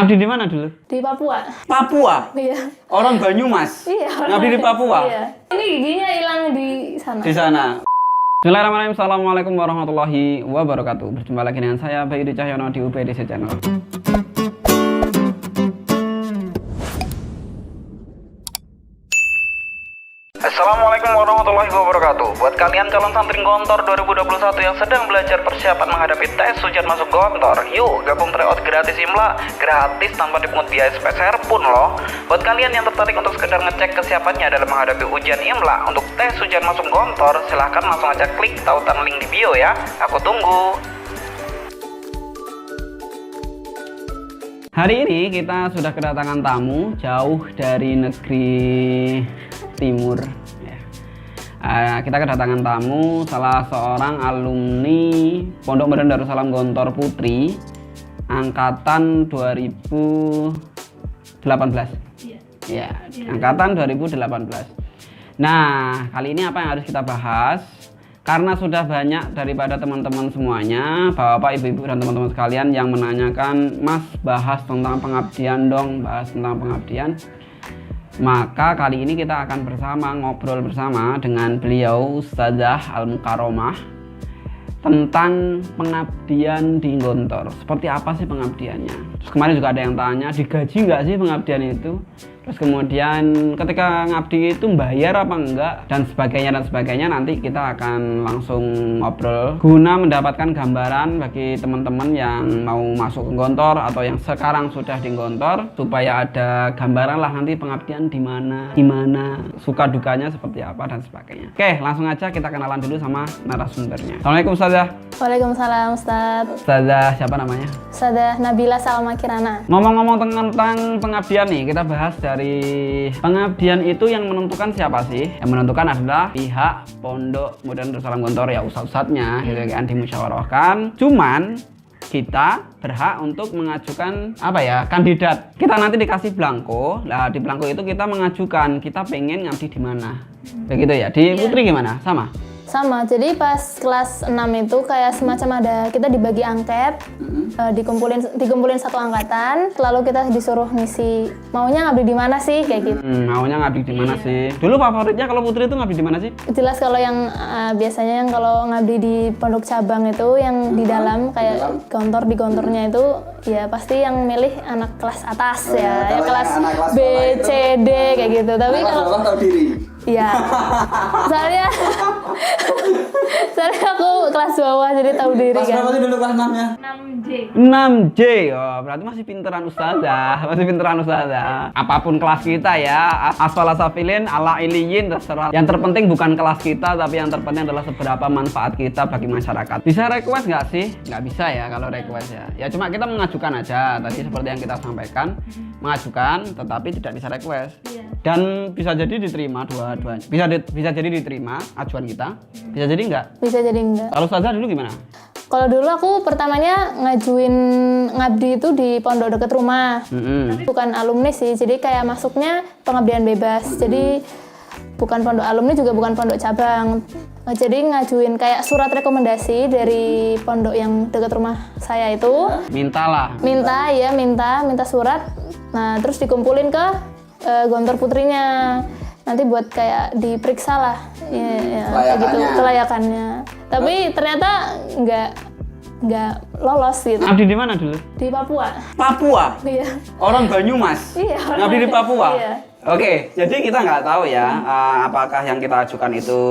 Ngabdi di mana dulu? Di Papua. Papua? Iya. Orang Banyumas? Iya. Ngabdi di Papua? Iya. Ini giginya hilang di sana. Di sana. Bismillahirrahmanirrahim. Assalamualaikum warahmatullahi wabarakatuh. Berjumpa lagi dengan saya Bayu Cahyono di UPDC Channel. Assalamualaikum warahmatullahi wabarakatuh. Buat kalian calon santri Gontor 2021 yang sedang belajar persiapan menghadapi tes ujian masuk Gontor, yuk gabung tryout gratis IMLA, gratis tanpa dipungut biaya sepeser pun loh. Buat kalian yang tertarik untuk sekedar ngecek kesiapannya dalam menghadapi ujian IMLA untuk tes ujian masuk Gontor, silahkan langsung aja klik tautan link di bio ya. Aku tunggu. Hari ini kita sudah kedatangan tamu jauh dari negeri timur ya. Kita kedatangan tamu salah seorang alumni Pondok Modern Darussalam Gontor Putri angkatan 2018 ya, angkatan 2018. Nah, kali ini apa yang harus kita bahas? Karena sudah banyak daripada teman-teman semuanya, bapak, ibu-ibu, dan teman-teman sekalian yang menanyakan, Mas, bahas tentang pengabdian dong, bahas tentang pengabdian. Maka kali ini kita akan ngobrol bersama dengan beliau Ustadzah Al-Mukarromah tentang pengabdian di Gontor. Seperti apa sih pengabdiannya? Terus kemarin juga ada yang tanya, digaji nggak sih pengabdian itu? Terus kemudian ketika ngabdi itu bayar apa enggak? Dan sebagainya nanti kita akan langsung ngobrol guna mendapatkan gambaran bagi teman-teman yang mau masuk ke Gontor atau yang sekarang sudah di Gontor, supaya ada gambaran lah nanti pengabdian di mana, gimana, suka dukanya seperti apa dan sebagainya. Oke, langsung aja kita kenalan dulu sama narasumbernya. Assalamualaikum Ustadzah. Waalaikumsalam Ustadz. Ustadzah siapa namanya? Ustadzah Nabila Salma Kirana. Ngomong-ngomong tentang pengabdian nih, kita bahas dari pengabdian itu yang menentukan siapa sih? Yang menentukan adalah pihak Pondok Modern Darussalam Gontor ya, ustadz-ustadznya gitu kan, dimusyawarahkan. Cuman kita berhak untuk mengajukan kandidat. Kita nanti dikasih belangko. Nah, di belangko itu kita mengajukan kita pengen ngabdi di mana. Begitu ya. Di Putri gimana? Sama, jadi pas kelas 6 itu kayak semacam kita dibagi angket, dikumpulin satu angkatan, lalu kita disuruh ngisi maunya ngabdi di mana sih kayak gitu. Maunya ngabdi di mana sih? Dulu favoritnya kalau Putri itu ngabdi di mana sih? Jelas kalau yang biasanya yang kalau ngabdi di pondok cabang itu yang di dalam kayak Gontor, di Gontornya itu ya pasti yang milih anak kelas atas ya kelas B, C, D kayak gitu. Tapi kalau tahu diri. Iya, soalnya aku kelas bawah jadi tahu diri kan. Kelas berapa sih dulu kelas 6-nya? 6J. 6J, oh berarti masih pinteran ustazah, Apapun kelas kita ya, asfal asafilin, ala iliyin, terserah. Yang terpenting bukan kelas kita, tapi yang terpenting adalah seberapa manfaat kita bagi masyarakat. Bisa request nggak sih? Nggak bisa ya kalau request ya. Ya cuma kita mengajukan aja, tadi seperti yang kita sampaikan, mengajukan, tetapi tidak bisa request. Dan bisa jadi diterima dua-duanya. Bisa jadi diterima ajuan kita, bisa jadi enggak? Bisa jadi enggak. Kalau ustazah dulu gimana? Kalau dulu aku pertamanya ngajuin ngabdi itu di pondok deket rumah. Bukan alumni sih, jadi kayak masuknya pengabdian bebas. Jadi bukan pondok alumni juga bukan pondok cabang. Jadi ngajuin kayak surat rekomendasi dari pondok yang deket rumah saya itu. Minta surat. Nah, terus dikumpulin ke Gontor Putrinya. Nanti buat kayak diperiksa lah kayak gitu kelayakannya. Tapi ternyata nggak lolos gitu. Ngabdi di mana dulu? Di Papua. Papua? Iya. Orang Banyumas? Iya. Ngabdi di Papua? Iya. Oke, jadi kita nggak tahu ya apakah yang kita ajukan itu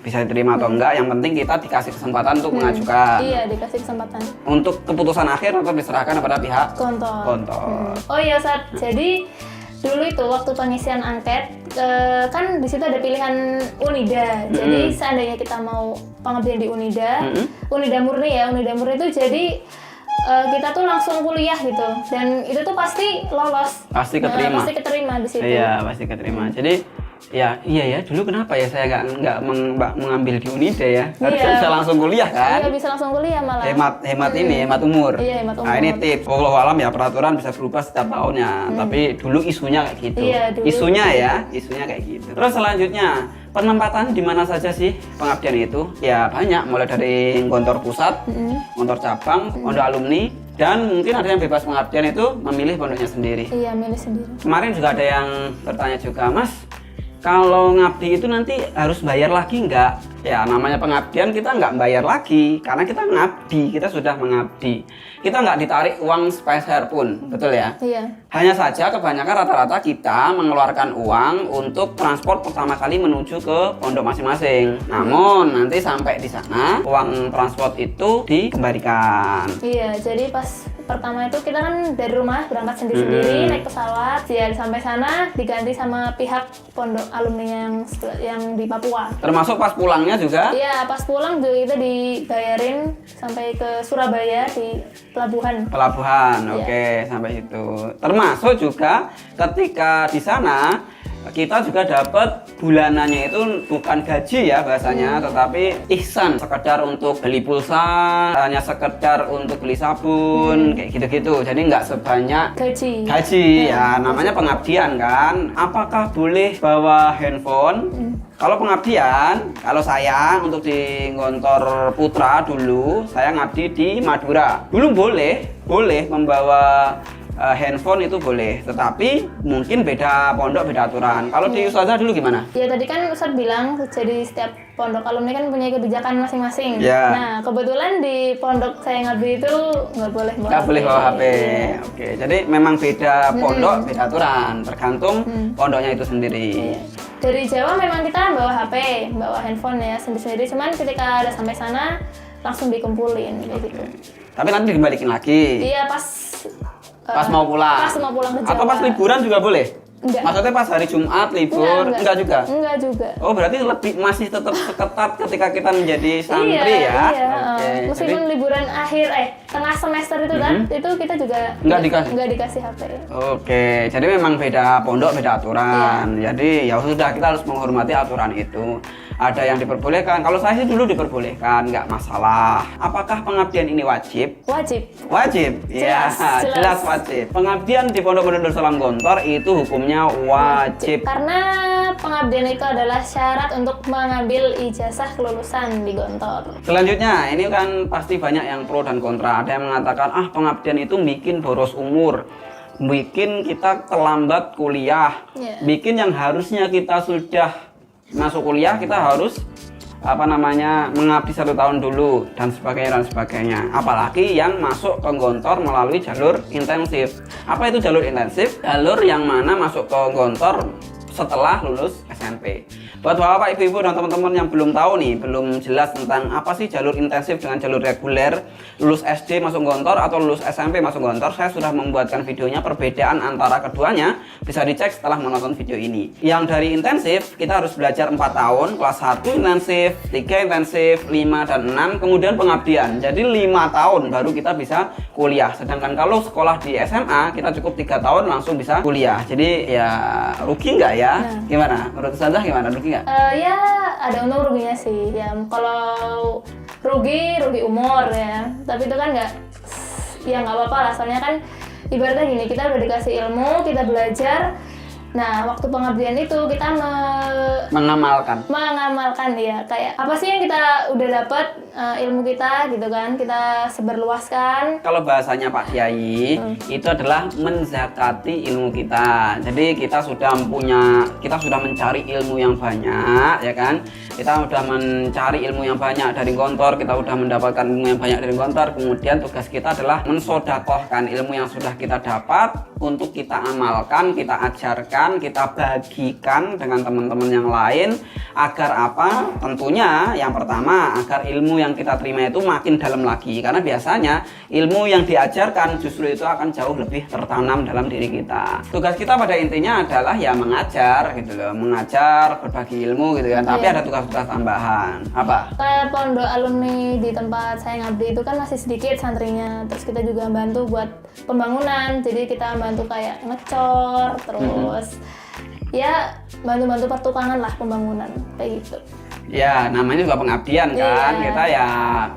bisa diterima atau enggak. Yang penting kita dikasih kesempatan untuk mengajukan. Iya, dikasih kesempatan. Untuk keputusan akhir tetap diserahkan kepada pihak Gontor. Oh iya, Ustaz. Jadi dulu itu waktu pengisian angket kan di situ ada pilihan Unida. Jadi seandainya kita mau pengabdian di Unida, Unida murni itu jadi kita tuh langsung kuliah gitu, dan itu tuh pasti lolos. Pasti keterima di situ. Iya, pasti keterima. Jadi iya dulu kenapa ya saya nggak mengambil di Unida ya? Harusnya bisa langsung kuliah kan? Iya, bisa langsung kuliah malah. Hemat umur. Iya, hemat umur. Nah, ini tips. Wallahu alam ya, peraturan bisa berubah setiap tahunnya. Tapi dulu isunya kayak gitu. Iya, dulu. Isunya kayak gitu. Terus selanjutnya, penempatan di mana saja sih pengabdian itu? Ya banyak, mulai dari Gontor pusat, Gontor cabang, Pondok alumni, Dan mungkin ada yang bebas pengabdian itu memilih pondoknya sendiri. Iya, milih sendiri. Kemarin juga ada yang bertanya juga, Mas, kalau ngabdi itu nanti harus bayar lagi nggak? Ya namanya pengabdian kita nggak bayar lagi karena kita ngabdi, kita sudah mengabdi. Kita nggak ditarik uang sepeser pun, betul ya? Iya. Hanya saja kebanyakan rata-rata kita mengeluarkan uang untuk transport pertama kali menuju ke pondok masing-masing. Namun nanti sampai di sana uang transport itu dikembalikan. Iya, jadi pas pertama itu kita kan dari rumah berangkat sendiri-sendiri naik pesawat, ya sampai sana diganti sama pihak pondok alumni yang di Papua. Termasuk pas pulangnya juga? Iya, pas pulang juga kita dibayarin sampai ke Surabaya di pelabuhan. Pelabuhan, Iya. oke, sampai itu. Termasuk juga ketika di sana kita juga dapat bulanannya itu bukan gaji ya bahasanya, tetapi ihsan, sekedar untuk beli pulsa, hanya sekedar untuk beli sabun, kayak gitu-gitu. Jadi nggak sebanyak gaji ya, namanya pengabdian kan. Apakah boleh bawa handphone? Kalau pengabdian, kalau saya untuk di Gontor Putra dulu, saya ngabdi di Madura. Dulu boleh membawa handphone itu boleh, tetapi mungkin beda pondok, beda aturan. Kalau di Ustazah dulu gimana? Ya tadi kan Ustadz bilang, jadi setiap pondok alumni kan punya kebijakan masing-masing. Ya. Nah, kebetulan di pondok saya ngabdi itu nggak boleh bawa HP. Oke, jadi memang beda pondok, beda aturan, tergantung pondoknya itu sendiri. Iya. Dari Jawa memang kita bawa HP, bawa handphone ya sendiri-sendiri. Cuman ketika udah sampai sana langsung dikumpulin kayak gitu. Tapi nanti dikembalikin lagi. Iya, Pas mau pulang. Pas mau pulang ke Jawa. Atau pas liburan juga boleh? Enggak. Maksudnya pas hari Jumat libur, enggak juga? Enggak juga. Oh, berarti masih tetap seketat ketika kita menjadi santri ya? Iya. Oke. Meskipun liburan akhir, tengah semester itu kan, itu kita juga enggak dikasih HP. Oke, jadi memang beda pondok, beda aturan. Jadi ya sudah, kita harus menghormati aturan itu. Ada yang diperbolehkan. Kalau saya sih dulu diperbolehkan, nggak masalah. Apakah pengabdian ini wajib? Wajib. Wajib? Jelas wajib. Pengabdian di Pondok Pesantren Darussalam Gontor itu hukumnya wajib. Karena pengabdian itu adalah syarat untuk mengambil ijazah kelulusan di Gontor. Selanjutnya, ini kan pasti banyak yang pro dan kontra. Ada yang mengatakan, pengabdian itu bikin boros umur, bikin kita terlambat kuliah, bikin yang harusnya kita sudah masuk kuliah kita harus mengabdi 1 tahun dulu dan sebagainya. Apalagi yang masuk ke Gontor melalui jalur intensif. Apa itu jalur intensif? Jalur yang mana masuk ke Gontor setelah lulus SMP. Buat bapak, ibu-ibu dan teman-teman yang belum tahu nih, belum jelas tentang apa sih jalur intensif dengan jalur reguler, lulus SD masuk Gontor atau lulus SMP masuk Gontor, saya sudah membuatkan videonya perbedaan antara keduanya, bisa dicek setelah menonton video ini. Yang dari intensif, kita harus belajar 4 tahun, kelas 1 intensif, 3 intensif, 5 dan 6, kemudian pengabdian. Jadi 5 tahun baru kita bisa kuliah. Sedangkan kalau sekolah di SMA, kita cukup 3 tahun langsung bisa kuliah. Jadi ya rugi nggak ya? Gimana? Menurut Ustazah gimana? Rugi nggak? Ya ada untung ruginya sih. Ya kalau rugi umur ya. Tapi itu kan nggak apa-apa lah. Soalnya kan ibaratnya gini, kita udah dikasih ilmu, kita belajar. Nah, waktu pengabdian itu kita mengamalkan ya, kayak apa sih yang kita udah dapat, ilmu kita gitu kan, kita sebarluaskan. Kalau bahasanya Pak Kiai itu adalah menzakati ilmu kita. Jadi kita sudah mencari ilmu yang banyak ya kan. Kita sudah mencari ilmu yang banyak dari Gontor, kita sudah mendapatkan ilmu yang banyak dari Gontor. Kemudian tugas kita adalah mensodakohkan ilmu yang sudah kita dapat untuk kita amalkan, kita ajarkan, kita bagikan dengan teman-teman yang lain. Agar apa? Tentunya yang pertama, agar ilmu yang kita terima itu makin dalam lagi. Karena biasanya ilmu yang diajarkan justru itu akan jauh lebih tertanam dalam diri kita. Tugas kita pada intinya adalah ya mengajar gitu loh, mengajar, berbagi ilmu gitu kan. Tapi ada tugas-tugas tambahan. Apa? Kayak pondok alumni di tempat saya ngabdi itu kan masih sedikit santrinya. Terus kita juga bantu buat pembangunan. Jadi kita bantu kayak ngecor, terus ya bantu-bantu pertukangan lah, pembangunan kayak gitu. Ya namanya juga pengabdian kan. Kita ya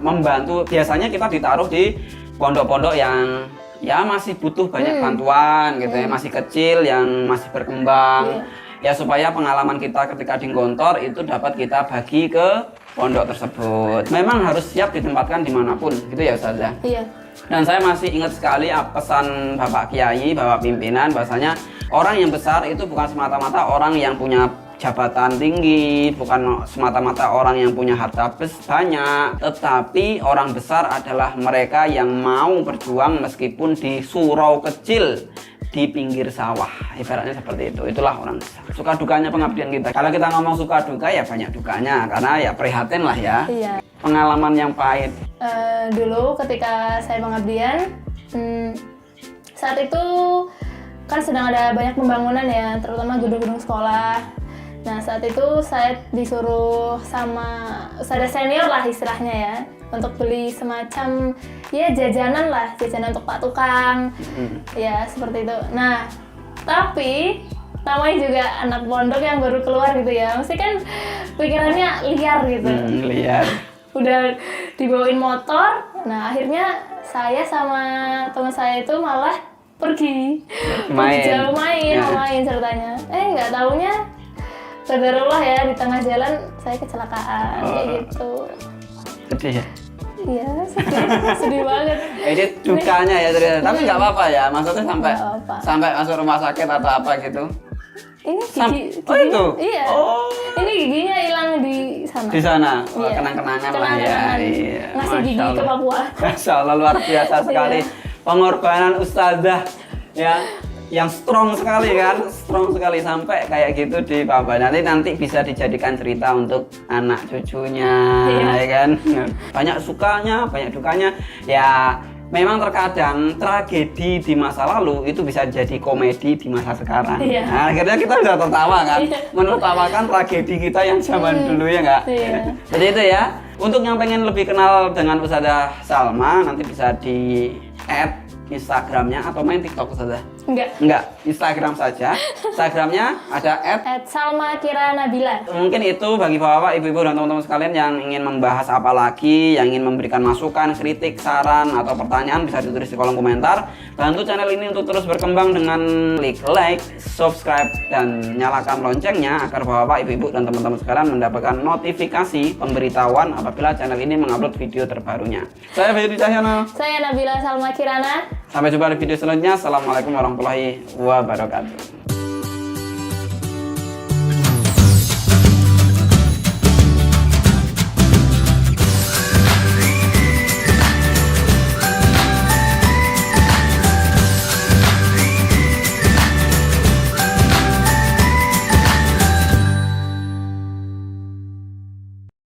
membantu. Biasanya kita ditaruh di pondok-pondok yang ya masih butuh banyak bantuan gitu ya, masih kecil, yang masih berkembang. Ya supaya pengalaman kita ketika di Gontor itu dapat kita bagi ke pondok tersebut. Memang harus siap ditempatkan dimanapun gitu ya Ustazah? Iya. Dan saya masih ingat sekali pesan Bapak Kiai, Bapak pimpinan, bahasanya orang yang besar itu bukan semata-mata orang yang punya jabatan tinggi, bukan semata-mata orang yang punya harta banyak, tetapi orang besar adalah mereka yang mau berjuang meskipun di surau kecil di pinggir sawah, ibaratnya seperti itu. Itulah orang besar. Suka dukanya pengabdian kita. Kalau kita ngomong suka duka ya banyak dukanya, karena ya prihatin lah ya. Iya. Pengalaman yang pahit. Dulu ketika saya pengabdian, saat itu kan sedang ada banyak pembangunan ya, terutama gedung-gedung sekolah. Nah saat itu saya disuruh sama ustadzah senior lah istilahnya ya, untuk beli semacam ya jajanan lah, jajanan untuk pak tukang, ya seperti itu. Nah tapi namanya juga anak pondok yang baru keluar gitu ya, mesti kan pikirannya liar gitu. Liar. Udah dibawain motor, nah akhirnya saya sama teman saya itu malah pergi jauh main ceritanya. Nggak taunya qadarullah ya, di tengah jalan saya kecelakaan kayak gitu. Sedih ya? Iya, sedih banget. Ini dukanya ya ternyata. Tapi nggak apa-apa ya, maksudnya sampai masuk rumah sakit atau apa gitu. Ini gigi, oh itu? Iya. Oh. Ini giginya hilang di sana. Di sana, Iya. kenang-kenangan lah ya. Iya. Ngasih gigi ke Papua. Masya Allah, luar biasa sekali. Pengorbanan ustazah ya, yang strong sekali kan, strong sekali sampai kayak gitu di Papua. Nanti bisa dijadikan cerita untuk anak cucunya, ya kan. Banyak sukanya, banyak dukanya. Ya, memang terkadang tragedi di masa lalu itu bisa jadi komedi di masa sekarang. Iya. Nah, akhirnya kita bisa tertawa kan, menertawakan tragedi kita yang zaman dulu ya nggak? Iya. Jadi itu ya. Untuk yang pengen lebih kenal dengan Ustazah Salma, nanti bisa di add Instagramnya atau main TikTok Ustazah? Enggak, Instagram saja. Instagramnya ada @salmakira_nabila. Mungkin itu bagi bapak, ibu-ibu dan teman-teman sekalian yang ingin membahas apa lagi, yang ingin memberikan masukan, kritik, saran, atau pertanyaan bisa ditulis di kolom komentar. Bantu channel ini untuk terus berkembang dengan klik like, subscribe, dan nyalakan loncengnya agar bapak, ibu-ibu dan teman-teman sekalian mendapatkan notifikasi pemberitahuan apabila channel ini mengupload video terbarunya. Saya Fahri Cahyono. Saya Nabila Salma Kirana. Sampai jumpa di video selanjutnya. Assalamualaikum warahmatullahi wabarakatuh.